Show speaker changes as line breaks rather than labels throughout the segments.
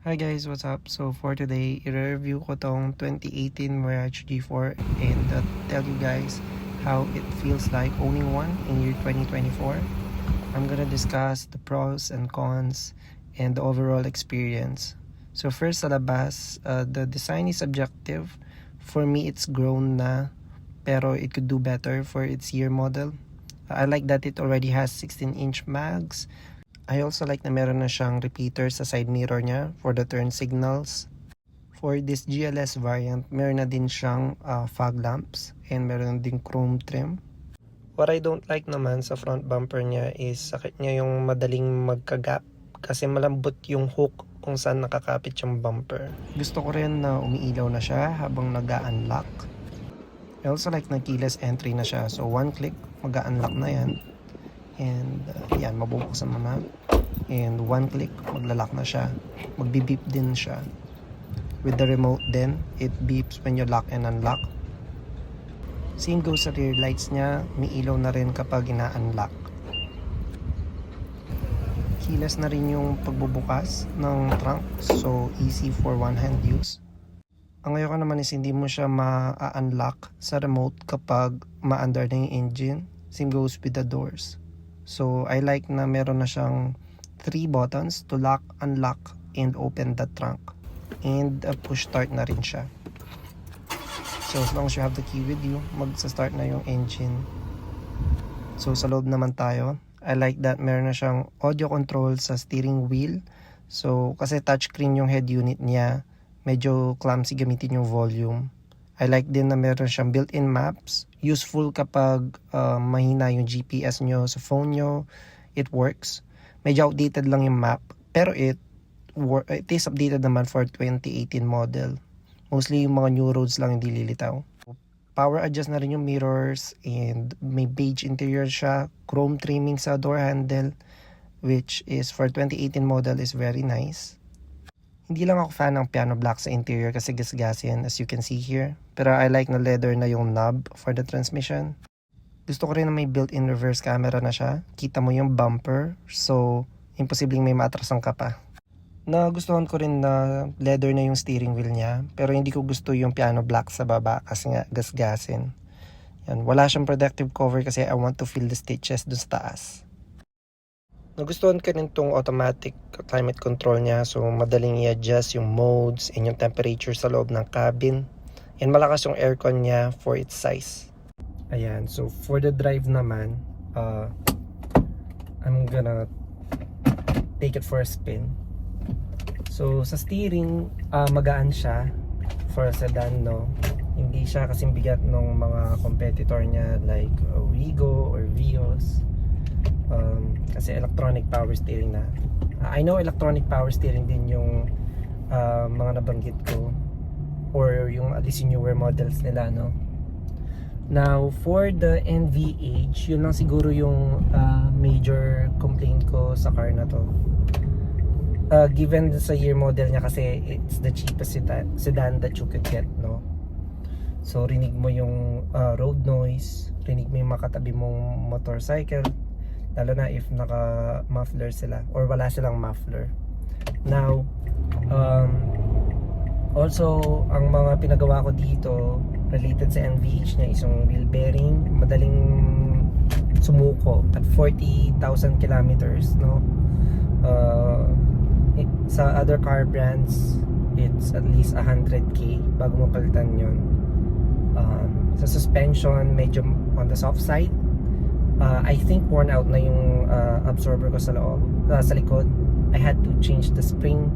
Hi guys, what's up? So for today, i-review ko tong 2018 Mirage G4 and tell you guys how it feels like owning one in year 2024. I'm gonna discuss the pros and cons and the overall experience. So first sa labas, the design is subjective. For me, it's grown na, pero it could do better for its year model. I like that it already has 16-inch mags. I also like na meron na siyang repeater sa side mirror niya for the turn signals. For this GLS variant, meron na din siyang fog lamps and meron din chrome trim. What I don't like naman sa front bumper niya is sakit niya yung madaling magkagap kasi malambot yung hook kung saan nakakapit yung bumper. Gusto ko rin na umiilaw na siya habang nag-unlock. I also like na keyless entry na siya, so one click mag-unlock na yan. And yan, mabubuksan mo na. And one click, maglalak na siya. Magbi-beep din siya. With the remote din, it beeps when you lock and unlock. Same goes sa rear lights niya. May ilaw na rin kapag ina-unlock. Keyless na rin yung pagbubukas ng trunk. So, easy for one-hand use. Ang ngayon naman is hindi mo siya ma-unlock sa remote kapag ma-under na yung engine. Same goes with the doors. So, I like na meron na siyang 3 buttons to lock, unlock, and open the trunk. And push start na rin siya. So, as long as you have the key with you, magsa-start na yung engine. So, sa loob naman tayo. I like that meron na siyang audio control sa steering wheel. So, kasi touchscreen yung head unit niya, medyo clumsy gamitin yung volume. I like din na meron siyang built-in maps. Useful kapag mahina yung GPS nyo sa phone nyo. It works. Medyo outdated lang yung map. Pero it is updated naman for 2018 model. Mostly yung mga new roads lang hindi lilitaw. Power adjust na rin yung mirrors. And may beige interior siya. Chrome trimming sa door handle. Which is for 2018 model is very nice. Hindi lang ako fan ng piano black sa interior kasi gasgasin as you can see here. Pero I like na leather na yung knob for the transmission. Gusto ko rin na may built-in reverse camera na siya. Kita mo yung bumper. So, imposibleng may matrasan ka pa. Nagustuhan ko rin na leather na yung steering wheel niya. Pero hindi ko gusto yung piano black sa baba kasi nga gasgasin. Yan, wala siyang protective cover kasi I want to feel the stitches dun sa taas. Nagustuhan ko rin itong automatic climate control niya. So, madaling i-adjust yung modes and yung temperature sa loob ng cabin. And malakas yung aircon niya for its size. Ayan. So, for the drive naman, I'm gonna take it for a spin. So, sa steering, magaan siya for a sedan, no? Hindi siya kasing bigat ng mga competitor niya like Wigo or Vios. Kasi electronic power steering na. I know electronic power steering din yung mga nabanggit ko or yung at least yung newer models nila, no? Now, for the NVH, yun lang siguro yung major complaint ko sa car na to. Given sa year model niya kasi it's the cheapest sedan that you could get, no? So, rinig mo yung road noise, rinig mo yung makatabi mong motorcycle, lalo na if naka-muffler sila or wala silang muffler. Now, also, ang mga pinagawa ko dito related sa NVH niya is yung wheel bearing. Madaling sumuko at 40,000 kilometers, no? Sa other car brands, it's at least 100k bago mapalitan yun. Sa suspension, medyo on the soft side. I think worn out na yung absorber ko sa loob, sa likod. I had to change the spring,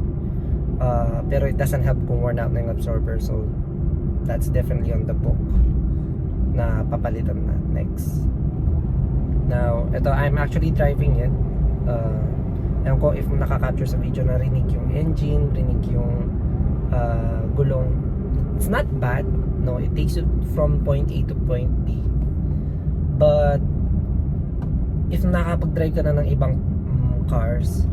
pero it doesn't help kung worn out na yung absorber. So that's definitely on the book na papalitan na next. Now, ito, I'm actually driving it. Ewan ko if nakaka-capture sa video na rinig yung engine, rinig yung gulong. It's not bad, no? It takes you from point A to point B. But if nakapag-drive ka na ng ibang cars,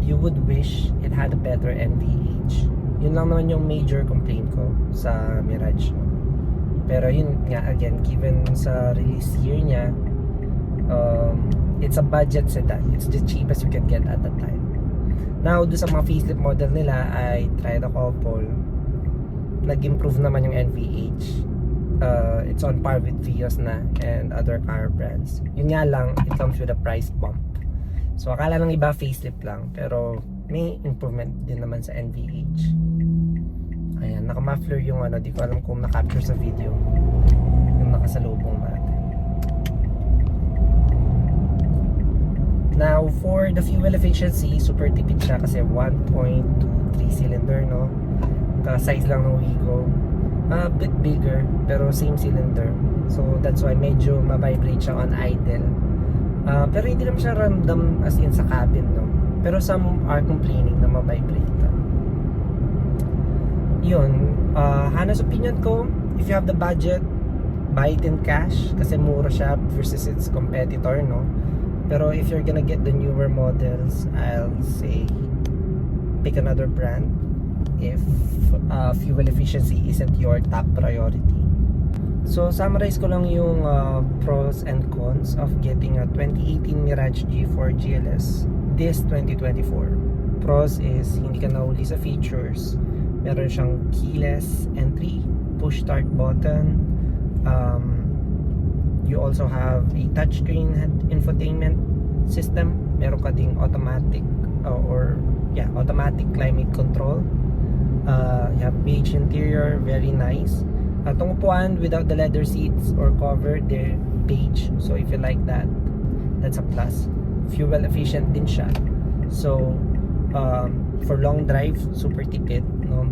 you would wish it had a better NVH. Yun lang naman yung major complaint ko sa Mirage. Pero yun nga, again, given sa release year niya, it's a budget sedan. It's the cheapest you can get at the time.
Now, doon sa mga facelift model nila, I tried a couple. Nag-improve naman yung NVH. It's on par with Vios na and other car brands. Yun nga lang, it comes with a price bump. So, akala ng iba facelift lang, pero may improvement din naman sa NVH. Ayan, naka-muffler yung di ko alam kung na-capture sa video. Yung nakasalubong natin. Now, for the fuel efficiency, super tipid siya kasi 1.23 cylinder, no? Size lang ng Wigo. A bit bigger, pero same cylinder. So, that's why medyo ma-vibrate siya on idle. Pero hindi naman siya random as in sa cabin, no? Pero some are complaining na ma-vibrate. Yun. Hana's opinion ko, if you have the budget, buy it in cash kasi mura siya versus its competitor, no? Pero if you're gonna get the newer models, I'll say pick another brand if fuel efficiency isn't your top priority. So summarize ko lang yung pros and cons of getting a 2018 Mirage G4 GLS this 2024. Pros is hindi ka nahuli sa features. Meron siyang keyless entry, push start button. You also have a touchscreen infotainment system. Meron ka ding automatic automatic climate control. You have beige interior, very nice. Itong upuan without the leather seats or cover, they're beige. So if you like that, that's a plus. Fuel efficient din siya. So for long drive, super tipid, no?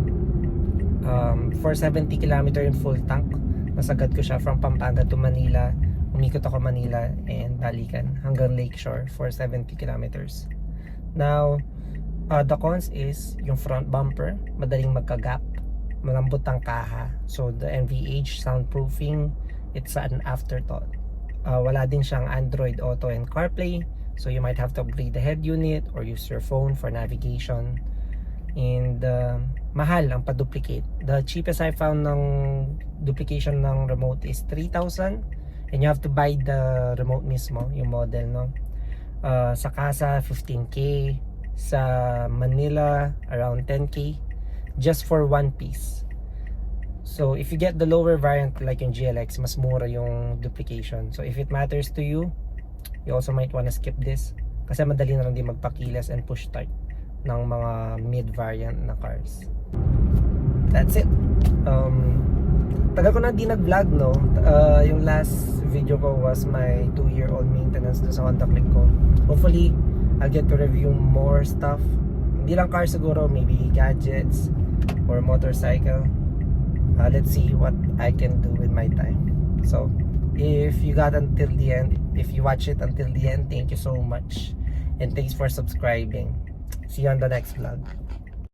For 70 km in full tank, nasagad ko siya from Pampanga to Manila. Umikot ako Manila and balikan hanggang Lakeshore for 70 kilometers. Now, the cons is yung front bumper, madaling magka-gap, malambot ang kaha. So, the NVH soundproofing, it's an afterthought. Wala din siyang Android Auto and CarPlay. So, you might have to upgrade the head unit or use your phone for navigation. And mahal ang pa-duplicate. The cheapest I found ng duplication ng remote is 3,000 and you have to buy the remote mismo, yung model, no? Sa casa 15k, sa Manila around 10k just for one piece. So if you get the lower variant like yung GLX, mas mura yung duplication. So if it matters to you, you also might wanna skip this kasi madali na lang din magpakilas and push start ng mga mid variant na cars. That's it. Tagal ko na di nag-vlog, no? Yung last video ko was my 2-year-old maintenance doon sa Honda Click ko. Hopefully, I'll get to review more stuff. Hindi lang cars siguro, maybe gadgets or motorcycle. Let's see what I can do with my time. So, if you got until the end, if you watch it until the end, thank you so much. And thanks for subscribing. See you on the next vlog.